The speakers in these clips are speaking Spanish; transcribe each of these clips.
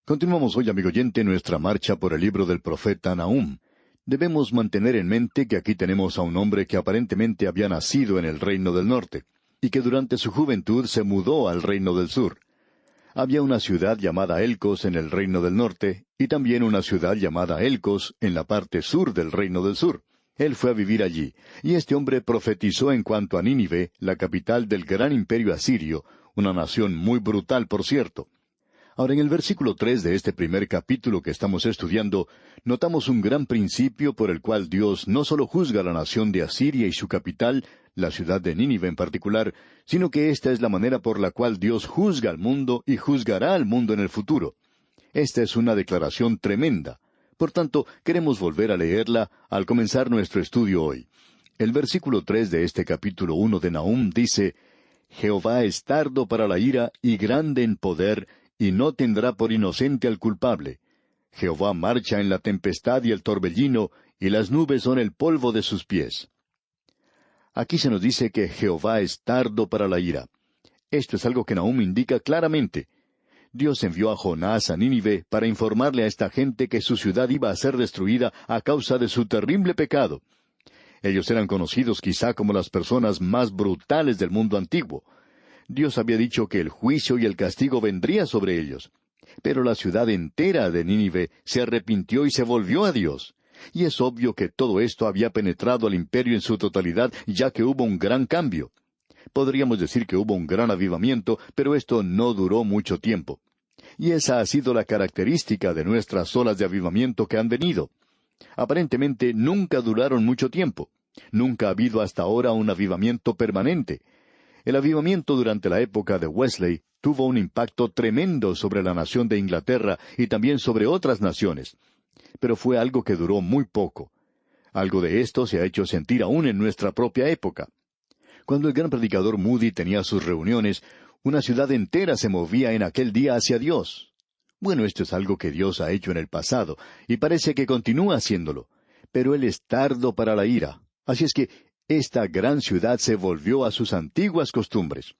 Continuamos hoy, amigo oyente, nuestra marcha por el libro del profeta Nahum. Debemos mantener en mente que aquí tenemos a un hombre que aparentemente había nacido en el reino del norte, y que durante su juventud se mudó al reino del sur. Había una ciudad llamada Elcos en el reino del norte, y también una ciudad llamada Elcos en la parte sur del reino del sur. Él fue a vivir allí, y este hombre profetizó en cuanto a Nínive, la capital del gran imperio asirio, una nación muy brutal, por cierto. Ahora, en el versículo 3 de este primer capítulo que estamos estudiando, notamos un gran principio por el cual Dios no solo juzga a la nación de Asiria y su capital, la ciudad de Nínive en particular, sino que esta es la manera por la cual Dios juzga al mundo y juzgará al mundo en el futuro. Esta es una declaración tremenda. Por tanto, queremos volver a leerla al comenzar nuestro estudio hoy. El versículo 3 de este capítulo 1 de Nahum dice: Jehová es tardo para la ira y grande en poder, y no tendrá por inocente al culpable. Jehová marcha en la tempestad y el torbellino, y las nubes son el polvo de sus pies. Aquí se nos dice que Jehová es tardo para la ira. Esto es algo que Nahum indica claramente. Dios envió a Jonás a Nínive para informarle a esta gente que su ciudad iba a ser destruida a causa de su terrible pecado. Ellos eran conocidos quizá como las personas más brutales del mundo antiguo. Dios había dicho que el juicio y el castigo vendría sobre ellos. Pero la ciudad entera de Nínive se arrepintió y se volvió a Dios. Y es obvio que todo esto había penetrado al imperio en su totalidad, ya que hubo un gran cambio. Podríamos decir que hubo un gran avivamiento, pero esto no duró mucho tiempo. Y esa ha sido la característica de nuestras olas de avivamiento que han venido. Aparentemente nunca duraron mucho tiempo. Nunca ha habido hasta ahora un avivamiento permanente. El avivamiento durante la época de Wesley tuvo un impacto tremendo sobre la nación de Inglaterra y también sobre otras naciones. Pero fue algo que duró muy poco. Algo de esto se ha hecho sentir aún en nuestra propia época. Cuando el gran predicador Moody tenía sus reuniones, una ciudad entera se movía en aquel día hacia Dios. Bueno, esto es algo que Dios ha hecho en el pasado, y parece que continúa haciéndolo. Pero Él es tardo para la ira. Así es que esta gran ciudad se volvió a sus antiguas costumbres.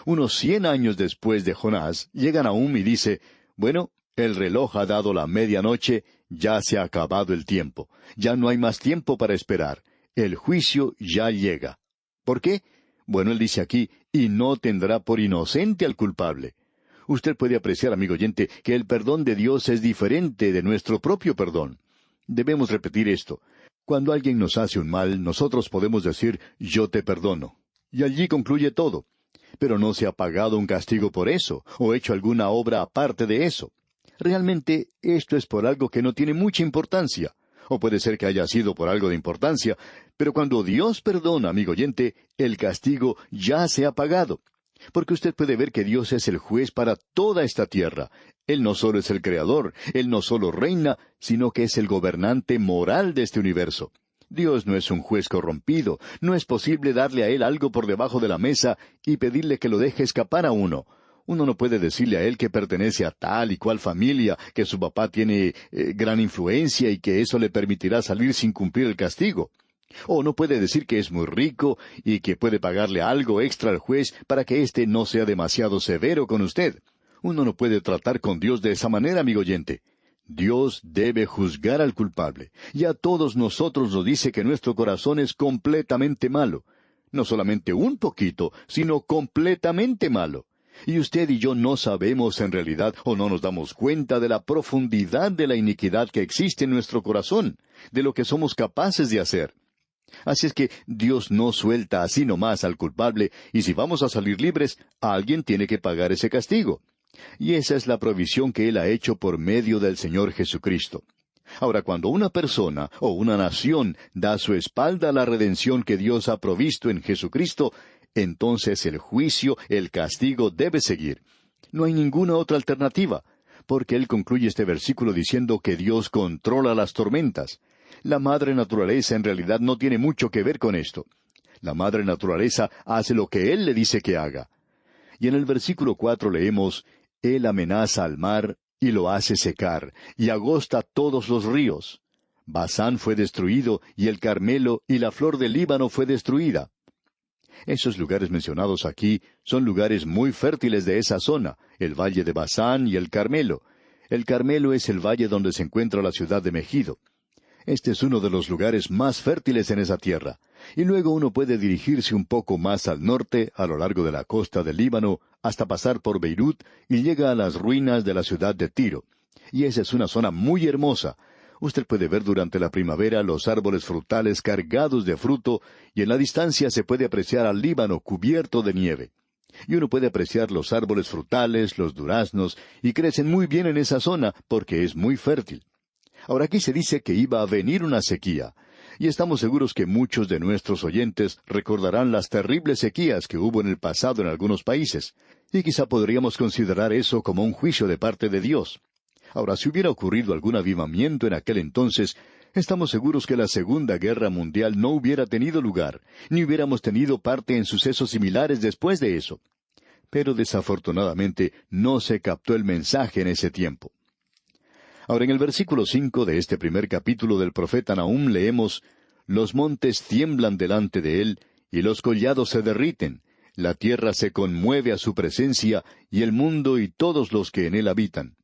Unos 100 años después de Jonás, llega Nahum y dice: bueno, el reloj ha dado la medianoche, ya se ha acabado el tiempo. Ya no hay más tiempo para esperar. El juicio ya llega. ¿Por qué? Bueno, él dice aquí: y no tendrá por inocente al culpable. Usted puede apreciar, amigo oyente, que el perdón de Dios es diferente de nuestro propio perdón. Debemos repetir esto. Cuando alguien nos hace un mal, nosotros podemos decir: yo te perdono. Y allí concluye todo. Pero no se ha pagado un castigo por eso, o hecho alguna obra aparte de eso. Realmente, esto es por algo que no tiene mucha importancia. O puede ser que haya sido por algo de importancia, pero cuando Dios perdona, amigo oyente, el castigo ya se ha pagado. Porque usted puede ver que Dios es el juez para toda esta tierra. Él no solo es el creador, Él no solo reina, sino que es el gobernante moral de este universo. Dios no es un juez corrompido. No es posible darle a Él algo por debajo de la mesa y pedirle que lo deje escapar a uno. Uno no puede decirle a Él que pertenece a tal y cual familia, que su papá tiene gran influencia y que eso le permitirá salir sin cumplir el castigo. O no puede decir que es muy rico y que puede pagarle algo extra al juez para que éste no sea demasiado severo con usted. Uno no puede tratar con Dios de esa manera, amigo oyente. Dios debe juzgar al culpable. Y a todos nosotros nos dice que nuestro corazón es completamente malo. No solamente un poquito, sino completamente malo. Y usted y yo no sabemos en realidad, o no nos damos cuenta de la profundidad de la iniquidad que existe en nuestro corazón, de lo que somos capaces de hacer. Así es que Dios no suelta así nomás al culpable, y si vamos a salir libres, alguien tiene que pagar ese castigo. Y esa es la provisión que Él ha hecho por medio del Señor Jesucristo. Ahora, cuando una persona o una nación da su espalda a la redención que Dios ha provisto en Jesucristo, entonces el juicio, el castigo debe seguir. No hay ninguna otra alternativa, porque Él concluye este versículo diciendo que Dios controla las tormentas. La madre naturaleza en realidad no tiene mucho que ver con esto. La madre naturaleza hace lo que Él le dice que haga. Y en el versículo 4 leemos: Él amenaza al mar y lo hace secar, y agosta todos los ríos. Basán fue destruido, y el Carmelo y la flor del Líbano fue destruida. Esos lugares mencionados aquí son lugares muy fértiles de esa zona, el valle de Basán y el Carmelo. El Carmelo es el valle donde se encuentra la ciudad de Megido. Este es uno de los lugares más fértiles en esa tierra. Y luego uno puede dirigirse un poco más al norte, a lo largo de la costa del Líbano, hasta pasar por Beirut, y llega a las ruinas de la ciudad de Tiro. Y esa es una zona muy hermosa. Usted puede ver durante la primavera los árboles frutales cargados de fruto, y en la distancia se puede apreciar al Líbano cubierto de nieve. Y uno puede apreciar los árboles frutales, los duraznos, y crecen muy bien en esa zona porque es muy fértil. Ahora aquí se dice que iba a venir una sequía, y estamos seguros que muchos de nuestros oyentes recordarán las terribles sequías que hubo en el pasado en algunos países, y quizá podríamos considerar eso como un juicio de parte de Dios. Ahora, si hubiera ocurrido algún avivamiento en aquel entonces, estamos seguros que la Segunda Guerra Mundial no hubiera tenido lugar, ni hubiéramos tenido parte en sucesos similares después de eso. Pero desafortunadamente no se captó el mensaje en ese tiempo. Ahora, en el versículo 5 de este primer capítulo del profeta Nahum leemos: «Los montes tiemblan delante de él, y los collados se derriten, la tierra se conmueve a su presencia, y el mundo y todos los que en él habitan».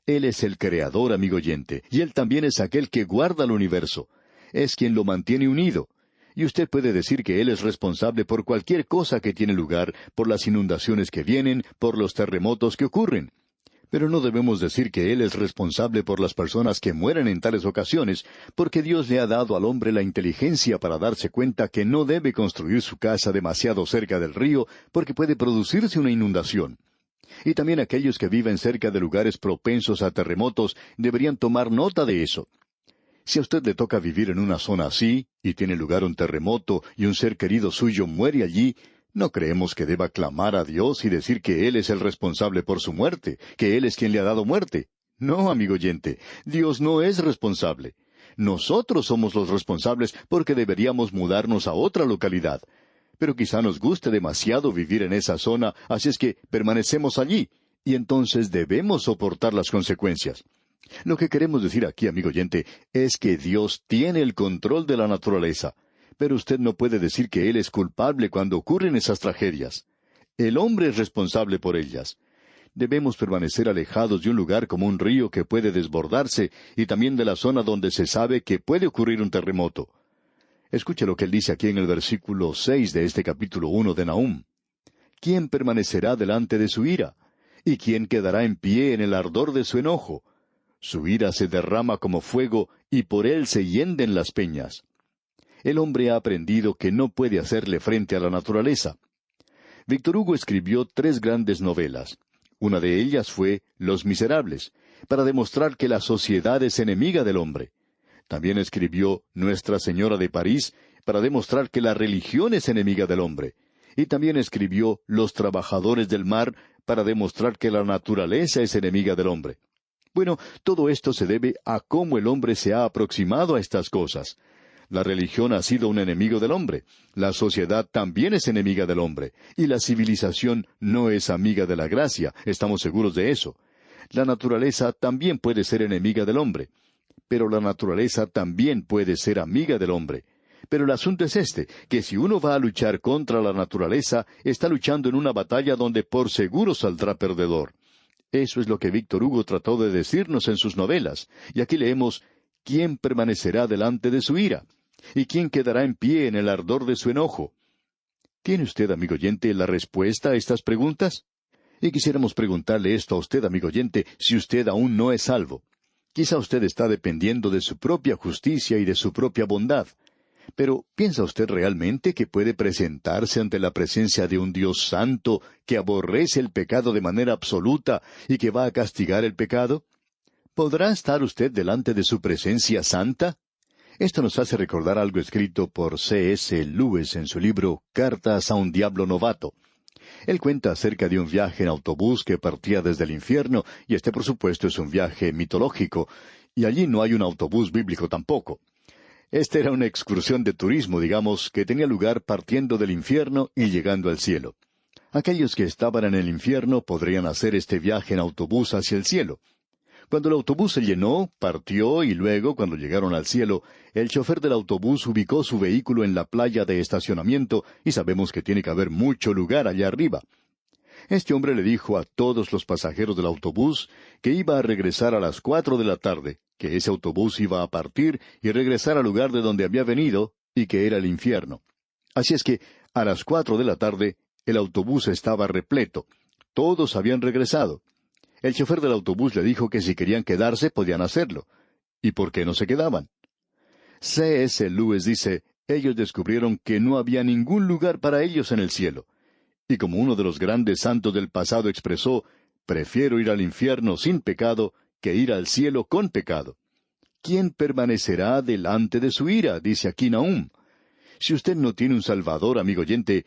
Él es el creador, amigo oyente, y Él también es aquel que guarda el universo. Es quien lo mantiene unido. Y usted puede decir que Él es responsable por cualquier cosa que tiene lugar, por las inundaciones que vienen, por los terremotos que ocurren. Pero no debemos decir que Él es responsable por las personas que mueren en tales ocasiones, porque Dios le ha dado al hombre la inteligencia para darse cuenta que no debe construir su casa demasiado cerca del río, porque puede producirse una inundación. Y también aquellos que viven cerca de lugares propensos a terremotos deberían tomar nota de eso. Si a usted le toca vivir en una zona así, y tiene lugar un terremoto, y un ser querido suyo muere allí, no creemos que deba clamar a Dios y decir que Él es el responsable por su muerte, que Él es quien le ha dado muerte. No, amigo oyente, Dios no es responsable. Nosotros somos los responsables porque deberíamos mudarnos a otra localidad. Pero quizá nos guste demasiado vivir en esa zona, así es que permanecemos allí, y entonces debemos soportar las consecuencias. Lo que queremos decir aquí, amigo oyente, es que Dios tiene el control de la naturaleza. Pero usted no puede decir que Él es culpable cuando ocurren esas tragedias. El hombre es responsable por ellas. Debemos permanecer alejados de un lugar como un río que puede desbordarse y también de la zona donde se sabe que puede ocurrir un terremoto. Escuche lo que él dice aquí en el versículo 6 de este capítulo 1 de Nahum. ¿Quién permanecerá delante de su ira? ¿Y quién quedará en pie en el ardor de su enojo? Su ira se derrama como fuego y por él se hienden las peñas. El hombre ha aprendido que no puede hacerle frente a la naturaleza. Víctor Hugo escribió 3 grandes novelas. Una de ellas fue Los Miserables, para demostrar que la sociedad es enemiga del hombre. También escribió Nuestra Señora de París, para demostrar que la religión es enemiga del hombre. Y también escribió Los Trabajadores del Mar, para demostrar que la naturaleza es enemiga del hombre. Bueno, todo esto se debe a cómo el hombre se ha aproximado a estas cosas. La religión ha sido un enemigo del hombre, la sociedad también es enemiga del hombre, y la civilización no es amiga de la gracia, estamos seguros de eso. La naturaleza también puede ser enemiga del hombre, pero la naturaleza también puede ser amiga del hombre. Pero el asunto es este, que si uno va a luchar contra la naturaleza, está luchando en una batalla donde por seguro saldrá perdedor. Eso es lo que Víctor Hugo trató de decirnos en sus novelas, y aquí leemos: ¿quién permanecerá delante de su ira? ¿Y quién quedará en pie en el ardor de su enojo? ¿Tiene usted, amigo oyente, la respuesta a estas preguntas? Y quisiéramos preguntarle esto a usted, amigo oyente, si usted aún no es salvo. Quizá usted está dependiendo de su propia justicia y de su propia bondad. Pero, ¿piensa usted realmente que puede presentarse ante la presencia de un Dios santo que aborrece el pecado de manera absoluta y que va a castigar el pecado? ¿Podrá estar usted delante de su presencia santa? Esto nos hace recordar algo escrito por C.S. Lewis en su libro Cartas a un Diablo Novato. Él cuenta acerca de un viaje en autobús que partía desde el infierno, y este por supuesto es un viaje mitológico, y allí no hay un autobús bíblico tampoco. Esta era una excursión de turismo, digamos, que tenía lugar partiendo del infierno y llegando al cielo. Aquellos que estaban en el infierno podrían hacer este viaje en autobús hacia el cielo. Cuando el autobús se llenó, partió y luego, cuando llegaron al cielo, el chofer del autobús ubicó su vehículo en la playa de estacionamiento y sabemos que tiene que haber mucho lugar allá arriba. Este hombre le dijo a todos los pasajeros del autobús que iba a regresar a las 4 de la tarde, que ese autobús iba a partir y regresar al lugar de donde había venido, y que era el infierno. Así es que, a las 4 de la tarde, el autobús estaba repleto. Todos habían regresado. El chofer del autobús le dijo que si querían quedarse podían hacerlo. ¿Y por qué no se quedaban? C.S. Lewis dice, ellos descubrieron que no había ningún lugar para ellos en el cielo. Y como uno de los grandes santos del pasado expresó, prefiero ir al infierno sin pecado que ir al cielo con pecado. ¿Quién permanecerá delante de su ira?, dice aquí Nahum. Si usted no tiene un Salvador, amigo oyente,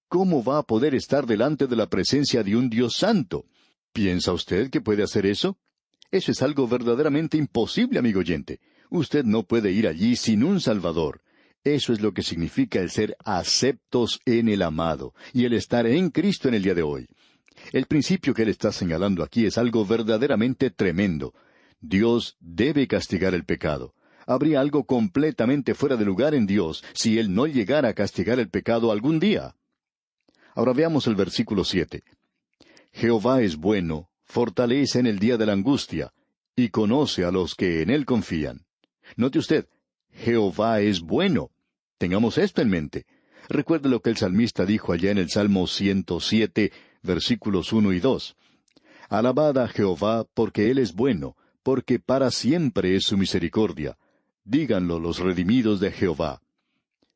¿cómo va a poder estar delante de la presencia de un Dios santo? ¿Piensa usted que puede hacer eso? Eso es algo verdaderamente imposible, amigo oyente. Usted no puede ir allí sin un Salvador. Eso es lo que significa el ser aceptos en el amado, y el estar en Cristo en el día de hoy. El principio que él está señalando aquí es algo verdaderamente tremendo. Dios debe castigar el pecado. Habría algo completamente fuera de lugar en Dios si Él no llegara a castigar el pecado algún día. Ahora veamos el versículo 7. Jehová es bueno, fortalece en el día de la angustia, y conoce a los que en Él confían. Note usted, Jehová es bueno. Tengamos esto en mente. Recuerde lo que el salmista dijo allá en el Salmo 107, versículos 1 y 2. Alabad a Jehová porque Él es bueno, porque para siempre es su misericordia. Díganlo los redimidos de Jehová.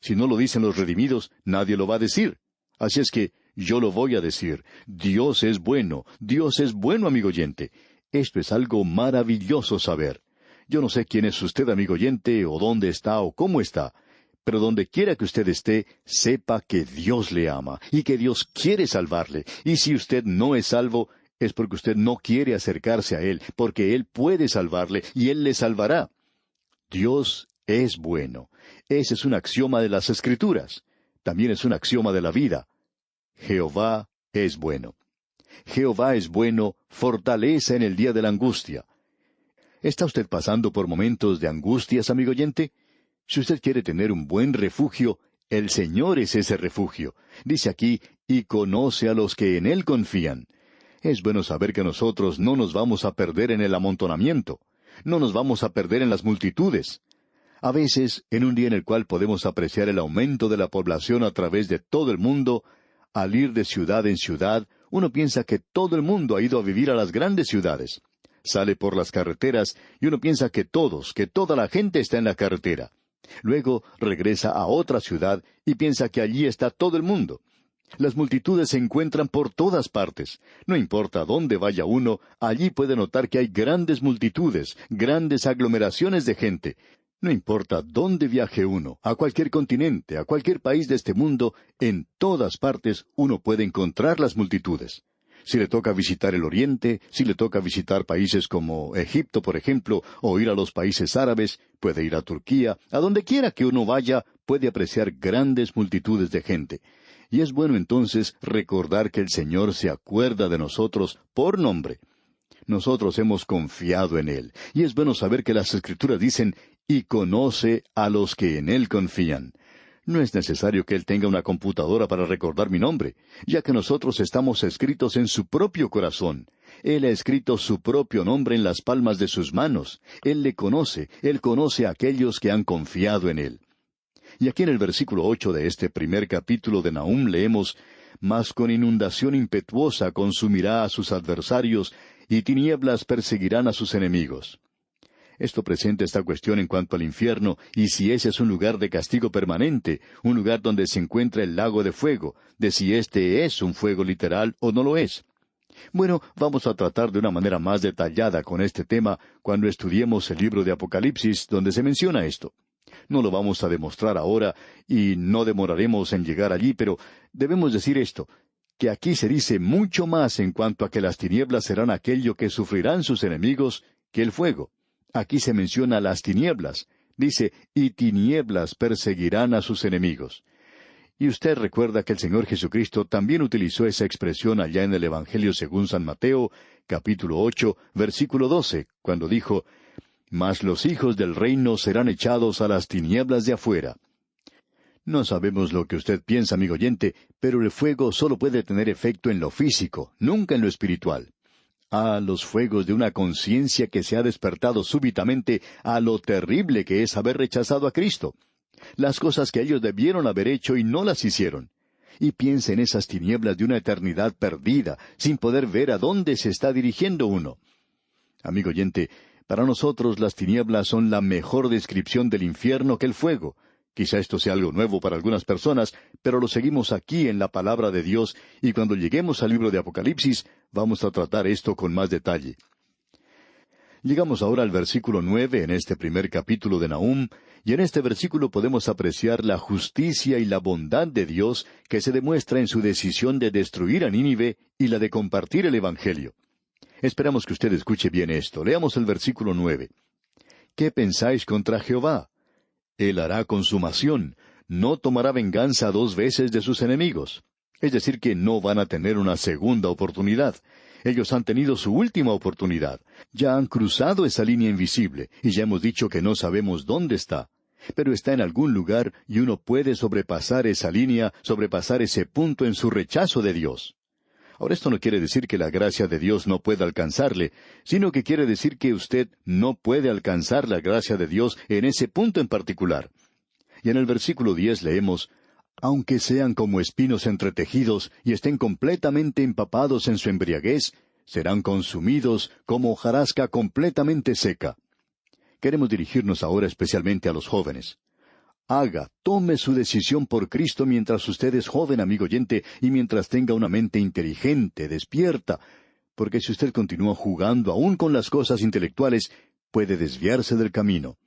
Si no lo dicen los redimidos, nadie lo va a decir. Así es que yo lo voy a decir. Dios es bueno, amigo oyente. Esto es algo maravilloso saber. Yo no sé quién es usted, amigo oyente, o dónde está, o cómo está. Pero donde quiera que usted esté, sepa que Dios le ama, y que Dios quiere salvarle. Y si usted no es salvo, es porque usted no quiere acercarse a Él, porque Él puede salvarle, y Él le salvará. Dios es bueno. Ese es un axioma de las Escrituras. También es un axioma de la vida. Jehová es bueno. Jehová es bueno, fortaleza en el día de la angustia. ¿Está usted pasando por momentos de angustias, amigo oyente? Si usted quiere tener un buen refugio, el Señor es ese refugio. Dice aquí, y conoce a los que en Él confían. Es bueno saber que nosotros no nos vamos a perder en el amontonamiento. No nos vamos a perder en las multitudes. A veces, en un día en el cual podemos apreciar el aumento de la población a través de todo el mundo, al ir de ciudad en ciudad, uno piensa que todo el mundo ha ido a vivir a las grandes ciudades. Sale por las carreteras y uno piensa que toda la gente está en la carretera. Luego regresa a otra ciudad y piensa que allí está todo el mundo. Las multitudes se encuentran por todas partes. No importa dónde vaya uno, allí puede notar que hay grandes multitudes, grandes aglomeraciones de gente. No importa dónde viaje uno, a cualquier continente, a cualquier país de este mundo, en todas partes uno puede encontrar las multitudes. Si le toca visitar el Oriente, si le toca visitar países como Egipto, por ejemplo, o ir a los países árabes, puede ir a Turquía, a donde quiera que uno vaya, puede apreciar grandes multitudes de gente. Y es bueno entonces recordar que el Señor se acuerda de nosotros por nombre. Nosotros hemos confiado en Él, y es bueno saber que las Escrituras dicen, y conoce a los que en Él confían. No es necesario que Él tenga una computadora para recordar mi nombre, ya que nosotros estamos escritos en su propio corazón. Él ha escrito su propio nombre en las palmas de sus manos. Él le conoce, Él conoce a aquellos que han confiado en Él. Y aquí en el versículo 8 de este primer capítulo de Nahum leemos, «Mas con inundación impetuosa consumirá a sus adversarios, y tinieblas perseguirán a sus enemigos». Esto presenta esta cuestión en cuanto al infierno, y si ese es un lugar de castigo permanente, un lugar donde se encuentra el lago de fuego, de si este es un fuego literal o no lo es. Bueno, vamos a tratar de una manera más detallada con este tema cuando estudiemos el libro de Apocalipsis, donde se menciona esto. No lo vamos a demostrar ahora, y no demoraremos en llegar allí, pero debemos decir esto, que aquí se dice mucho más en cuanto a que las tinieblas serán aquello que sufrirán sus enemigos que el fuego. Aquí se menciona las tinieblas. Dice, y tinieblas perseguirán a sus enemigos. Y usted recuerda que el Señor Jesucristo también utilizó esa expresión allá en el Evangelio según San Mateo, capítulo 8, versículo 12, cuando dijo, «Mas los hijos del reino serán echados a las tinieblas de afuera». No sabemos lo que usted piensa, amigo oyente, pero el fuego solo puede tener efecto en lo físico, nunca en lo espiritual. Los fuegos de una conciencia que se ha despertado súbitamente a lo terrible que es haber rechazado a Cristo. Las cosas que ellos debieron haber hecho y no las hicieron. Y piense en esas tinieblas de una eternidad perdida, sin poder ver a dónde se está dirigiendo uno. Amigo oyente, para nosotros las tinieblas son la mejor descripción del infierno que el fuego. Quizá esto sea algo nuevo para algunas personas, pero lo seguimos aquí en la palabra de Dios, y cuando lleguemos al libro de Apocalipsis, vamos a tratar esto con más detalle. Llegamos ahora al versículo 9 en este primer capítulo de Nahum, y en este versículo podemos apreciar la justicia y la bondad de Dios que se demuestra en su decisión de destruir a Nínive y la de compartir el Evangelio. Esperamos que usted escuche bien esto. Leamos el versículo 9. ¿Qué pensáis contra Jehová? Él hará consumación, no tomará venganza 2 veces de sus enemigos. Es decir, que no van a tener una segunda oportunidad. Ellos han tenido su última oportunidad. Ya han cruzado esa línea invisible, y ya hemos dicho que no sabemos dónde está. Pero está en algún lugar, y uno puede sobrepasar esa línea, sobrepasar ese punto en su rechazo de Dios. Ahora, esto no quiere decir que la gracia de Dios no pueda alcanzarle, sino que quiere decir que usted no puede alcanzar la gracia de Dios en ese punto en particular. Y en el versículo 10 leemos, aunque sean como espinos entretejidos y estén completamente empapados en su embriaguez, serán consumidos como hojarasca completamente seca. Queremos dirigirnos ahora especialmente a los jóvenes. Tome su decisión por Cristo mientras usted es joven, amigo oyente, y mientras tenga una mente inteligente, despierta, porque si usted continúa jugando aún con las cosas intelectuales, puede desviarse del camino.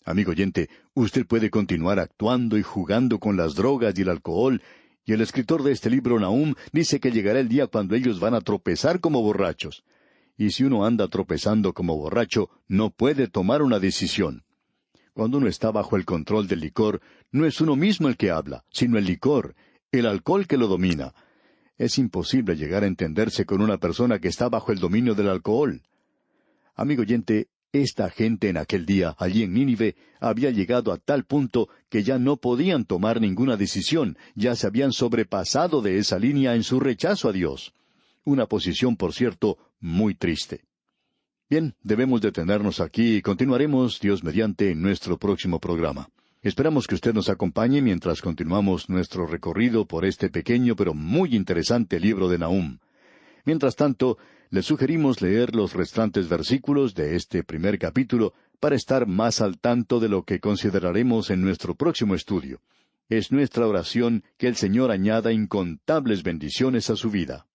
Amigo oyente, usted puede continuar actuando y jugando con las drogas y el alcohol, y el escritor de este libro, Nahum, dice que llegará el día cuando ellos van a tropezar como borrachos. Y si uno anda tropezando como borracho, no puede tomar una decisión. Cuando uno está bajo el control del licor, no es uno mismo el que habla, sino el licor, el alcohol que lo domina. Es imposible llegar a entenderse con una persona que está bajo el dominio del alcohol. Amigo oyente, esta gente en aquel día, allí en Nínive, había llegado a tal punto que ya no podían tomar ninguna decisión, ya se habían sobrepasado de esa línea en su rechazo a Dios. Una posición, por cierto, muy triste. Bien, debemos detenernos aquí y continuaremos, Dios mediante, en nuestro próximo programa. Esperamos que usted nos acompañe mientras continuamos nuestro recorrido por este pequeño pero muy interesante libro de Nahum. Mientras tanto, le sugerimos leer los restantes versículos de este primer capítulo para estar más al tanto de lo que consideraremos en nuestro próximo estudio. Es nuestra oración que el Señor añada incontables bendiciones a su vida.